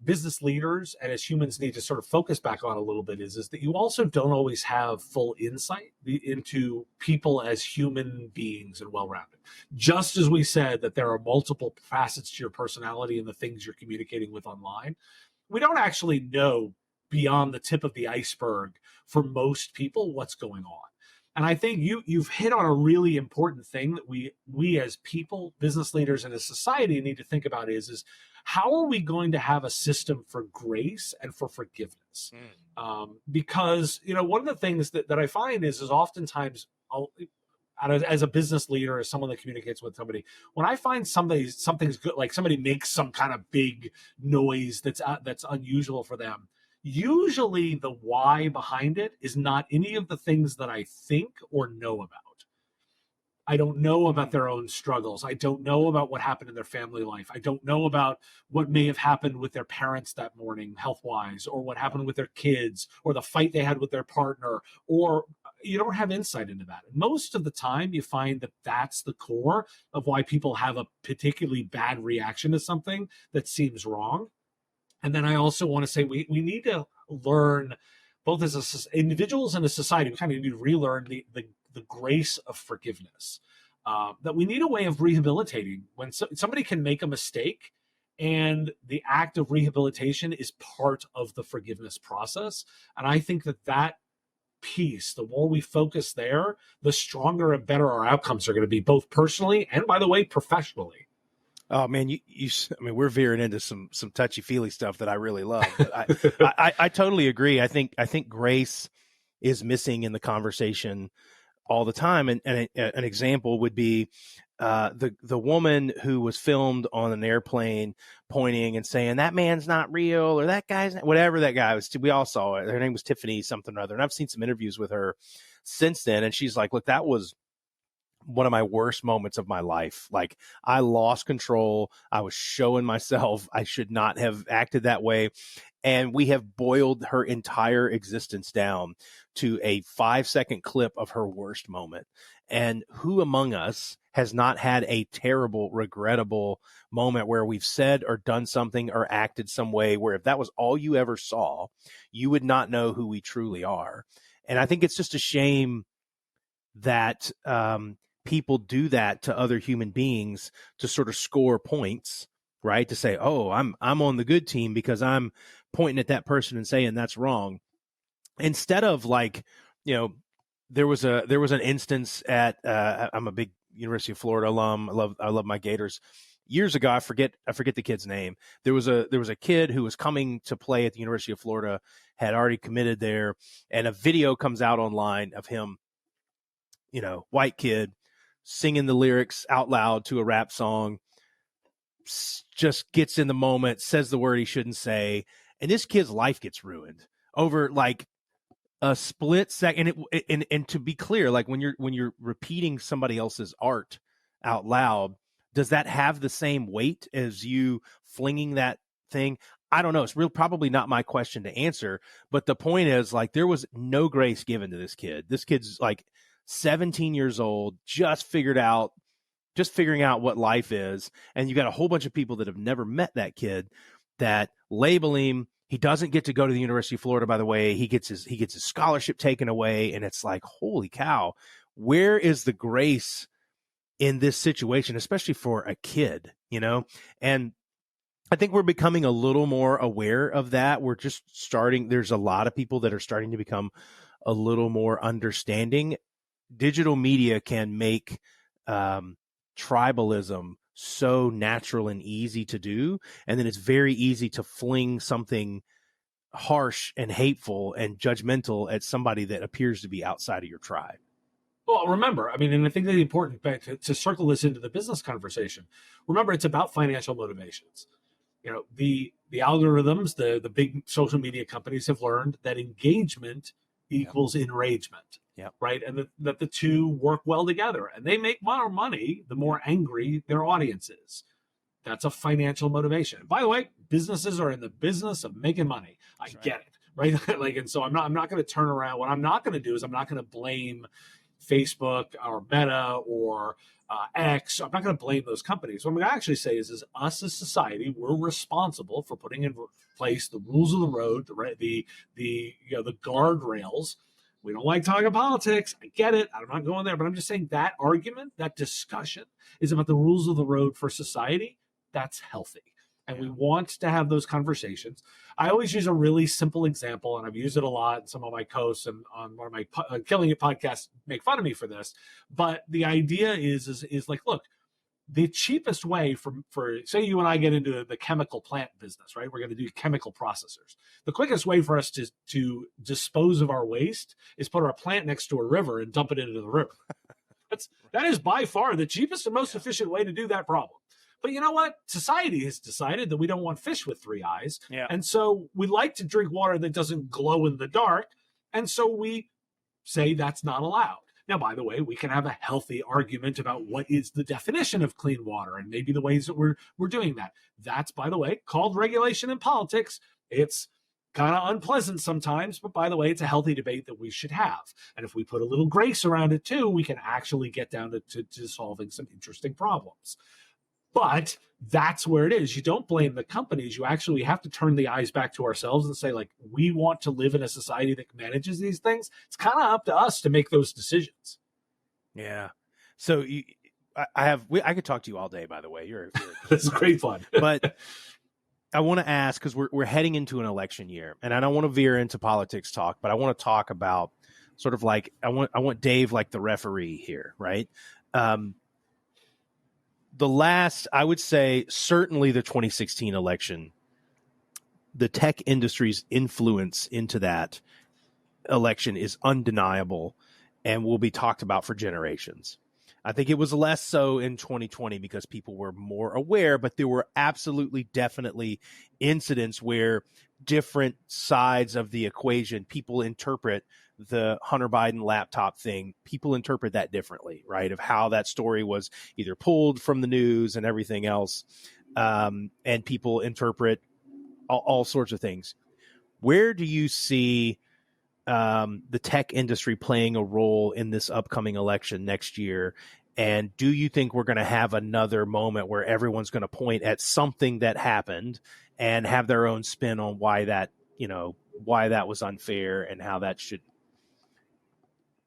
business leaders and as humans need to sort of focus back on a little bit is that you also don't always have full insight into people as human beings and well-rounded. Just as we said that there are multiple facets to your personality and the things you're communicating with online, we don't actually know beyond the tip of the iceberg for most people what's going on. And I think you've hit on a really important thing that we as people, business leaders, and as society need to think about is how are we going to have a system for grace and for forgiveness? Because one of the things that I find is oftentimes as a business leader, as someone that communicates with somebody, when I find something's good, like somebody makes some kind of big noise that's unusual for them, usually the why behind it is not any of the things that I think or know about. I don't know about their own struggles. I don't know about what happened in their family life. I don't know about what may have happened with their parents that morning, health-wise, or what happened with their kids, or the fight they had with their partner, or you don't have insight into that. Most of the time, you find that that's the core of why people have a particularly bad reaction to something that seems wrong. And then I also want to say we need to learn, both as individuals and as society, we kind of need to relearn the grace of forgiveness. That we need a way of rehabilitating when somebody can make a mistake, and the act of rehabilitation is part of the forgiveness process. And I think that piece, the more we focus there, the stronger and better our outcomes are going to be, both personally and, by the way, professionally. Oh man, I mean, we're veering into some touchy feely stuff that I really love. But I totally agree. I think grace is missing in the conversation all the time. And an example would be the woman who was filmed on an airplane pointing and saying that man's not real, or that guy's not, whatever that guy was. We all saw it. Her name was Tiffany something or other, and I've seen some interviews with her since then. And she's like, "Look, that was one of my worst moments of my life. Like, I lost control. I was showing myself. I should not have acted that way." And we have boiled her entire existence down to a 5-second clip of her worst moment. And who among us has not had a terrible, regrettable moment where we've said or done something or acted some way where if that was all you ever saw, you would not know who we truly are. And I think it's just a shame that people do that to other human beings to sort of score points, right? To say, "Oh, I'm on the good team because I'm pointing at that person and saying that's wrong," instead of like, there was an instance at I'm a big University of Florida alum. I love my Gators. Years ago, I forget the kid's name. There was a kid who was coming to play at the University of Florida, had already committed there, and a video comes out online of him, white kid, singing the lyrics out loud to a rap song, just gets in the moment, says the word he shouldn't say, and this kid's life gets ruined over like a split second. And to be clear, like when you're repeating somebody else's art out loud, does that have the same weight as you flinging that thing? I don't know. It's probably not my question to answer, but the point is, like, there was no grace given to this kid. This kid's like 17 years old, just figuring out what life is. And you got a whole bunch of people that have never met that kid that label him. He doesn't get to go to the University of Florida, by the way. He gets his scholarship taken away. And it's like, holy cow, where is the grace in this situation, especially for a kid, And I think we're becoming a little more aware of that. We're just there's a lot of people that are starting to become a little more understanding. Digital media can make tribalism so natural and easy to do, and then it's very easy to fling something harsh and hateful and judgmental at somebody that appears to be outside of your tribe. Well, remember, I mean, and I think the important to circle this into the business conversation, remember, it's about financial motivations. The algorithms, the big social media companies have learned that engagement Yep. equals enragement. Yep. Right. And that the two work well together, and they make more money the more angry their audience is. That's a financial motivation. By the way, businesses are in the business of making money. I get it. Right. Like, and so I'm not going to turn around. What I'm not going to do is I'm not going to blame Facebook or Meta or X. I'm not going to blame those companies. What I'm going to actually say is us as society, we're responsible for putting in place the rules of the road, the guardrails. We don't like talking politics. I get it. I'm not going there, but I'm just saying that argument, that discussion is about the rules of the road for society. That's healthy. And we want to have those conversations. I always use a really simple example, and I've used it a lot. And some of my hosts and on one of my Killing It podcasts make fun of me for this. But the idea is like, look, the cheapest way for say you and I get into the chemical plant business, right? We're going to do chemical processors. The quickest way for us to dispose of our waste is put our plant next to a river and dump it into the river. That is by far the cheapest and most efficient way to do that problem. But you know what? Society has decided that we don't want fish with three eyes. Yeah. And so we like to drink water that doesn't glow in the dark. And so we say that's not allowed. Now, by the way, we can have a healthy argument about what is the definition of clean water and maybe the ways that we're doing that. That's, by the way, called regulation in politics. It's kind of unpleasant sometimes, but by the way, it's a healthy debate that we should have. And if we put a little grace around it too, we can actually get down to solving some interesting problems. But that's where it is. You don't blame the companies. You actually have to turn the eyes back to ourselves and say, like, we want to live in a society that manages these things. It's kind of up to us to make those decisions. Yeah. So I could talk to you all day, by the way. You're It's great fun. But I want to ask, because we're heading into an election year, and I don't want to veer into politics talk, but I want to talk about sort of like, I want Dave like the referee here, right? I would say certainly the 2016 election, the tech industry's influence into that election is undeniable and will be talked about for generations. I think it was less so in 2020 because people were more aware, but there were absolutely, definitely incidents where different sides of the equation, people interpret the Hunter Biden laptop thing, people interpret that differently, right? Of how that story was either pulled from the news and everything else. And people interpret all sorts of things. Where do you see the tech industry playing a role in this upcoming election next year? And do you think we're going to have another moment where everyone's going to point at something that happened and have their own spin on why that was unfair and how that should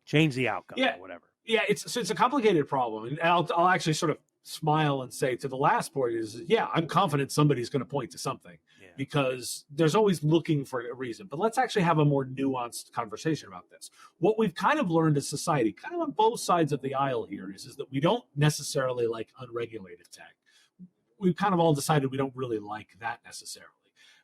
change the outcome or whatever? Yeah, it's a complicated problem. And I'll actually sort of smile and say to the last point is, yeah, I'm confident somebody's going to point to something because there's always looking for a reason. But let's actually have a more nuanced conversation about this. What we've kind of learned as society, kind of on both sides of the aisle here, is that we don't necessarily like unregulated tech. We've kind of all decided we don't really like that necessarily.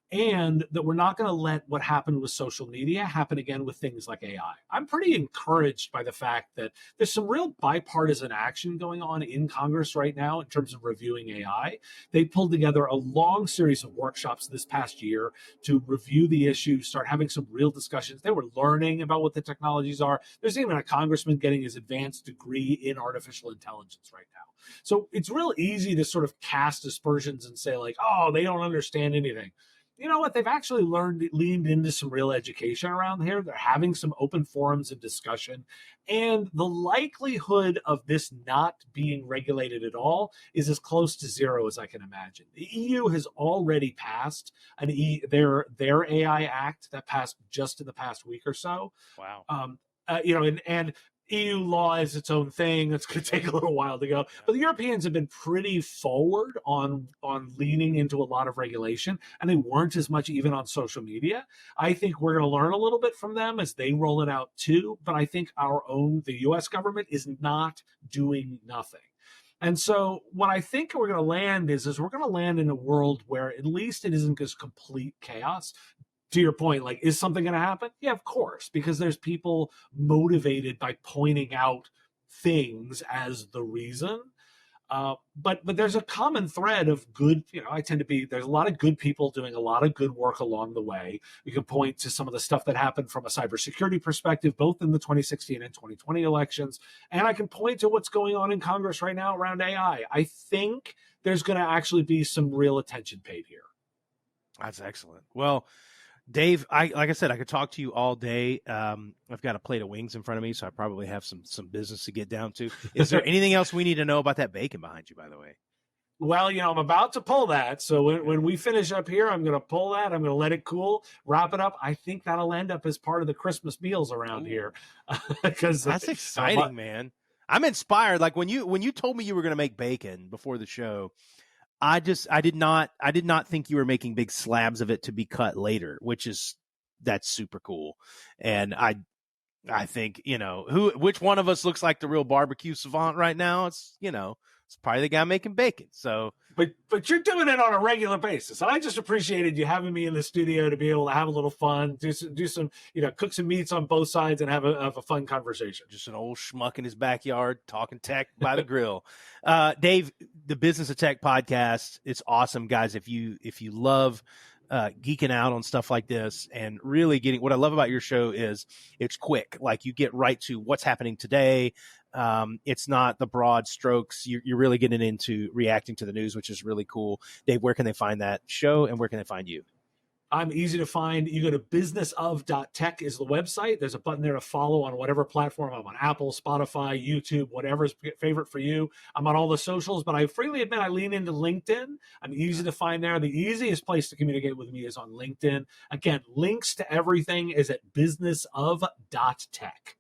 And that we're not going to let what happened with social media happen again with things like AI. I'm pretty encouraged by the fact that there's some real bipartisan action going on in Congress right now in terms of reviewing AI. They pulled together a long series of workshops this past year to review the issue, start having some real discussions. They were learning about what the technologies are. There's even a congressman getting his advanced degree in artificial intelligence right now. So it's real easy to sort of cast aspersions and say like, oh, they don't understand anything. You know what? They've actually leaned into some real education around here. They're having some open forums of discussion. And the likelihood of this not being regulated at all is as close to zero as I can imagine. The EU has already passed their AI Act that passed just in the past week or so. Wow. And EU law is its own thing. It's going to take a little while to go. But the Europeans have been pretty forward on leaning into a lot of regulation, and they weren't as much even on social media. I think we're going to learn a little bit from them as they roll it out too. But I think the U.S. government is not doing nothing. And so what I think we're going to land is we're going to land in a world where at least it isn't just complete chaos. To your point, like, is something going to happen? Yeah, of course, because there's people motivated by pointing out things as the reason. But there's a common thread of good, there's a lot of good people doing a lot of good work along the way. You can point to some of the stuff that happened from a cybersecurity perspective, both in the 2016 and 2020 elections. And I can point to what's going on in Congress right now around AI. I think there's going to actually be some real attention paid here. That's excellent. Well, Dave, like I said, I could talk to you all day. I've got a plate of wings in front of me, so I probably have some business to get down to. Is there anything else we need to know about that bacon behind you, by the way? Well, I'm about to pull that. So when we finish up here, I'm going to pull that. I'm going to let it cool, wrap it up. I think that'll end up as part of the Christmas meals around here. Because that's exciting, man. I'm inspired. Like when you told me you were going to make bacon before the show, I did not think you were making big slabs of it to be cut later, that's super cool. And I think, which one of us looks like the real barbecue savant right now? It's probably the guy making bacon. So, but you're doing it on a regular basis. I just appreciated you having me in the studio to be able to have a little fun, do some, cook some meats on both sides and have a fun conversation. Just an old schmuck in his backyard talking tech by the grill. Dave, the Business of Tech podcast, it's awesome, guys. If you love geeking out on stuff like this and really what I love about your show is it's quick. Like you get right to what's happening today. It's not the broad strokes. You're really getting into reacting to the news, which is really cool. Dave, where can they find that show and where can they find you? I'm easy to find. You go to businessof.tech is the website. There's a button there to follow on whatever platform. I'm on Apple, Spotify, YouTube, whatever's favorite for you. I'm on all the socials, but I freely admit I lean into LinkedIn. I'm easy to find there. The easiest place to communicate with me is on LinkedIn. Again, links to everything is at businessof.tech.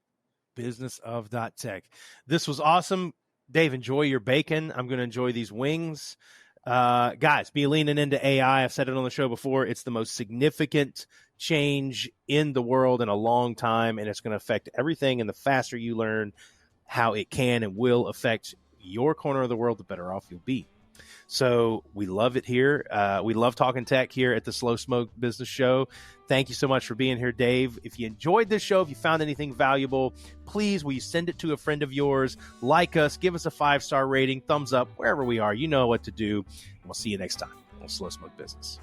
Businessof.tech. This was awesome. Dave, enjoy your bacon. I'm going to enjoy these wings. Guys, be leaning into AI. I've said it on the show before. It's the most significant change in the world in a long time, and it's going to affect everything. And the faster you learn how it can and will affect your corner of the world, the better off you'll be. So we love it here. We love talking tech here at the Slow Smoke Business Show. Thank you so much for being here, Dave. If you enjoyed this show, if you found anything valuable, please, will you send it to a friend of yours? Like us, give us a 5-star rating, thumbs up, wherever we are. You know what to do. And we'll see you next time on Slow Smoke Business.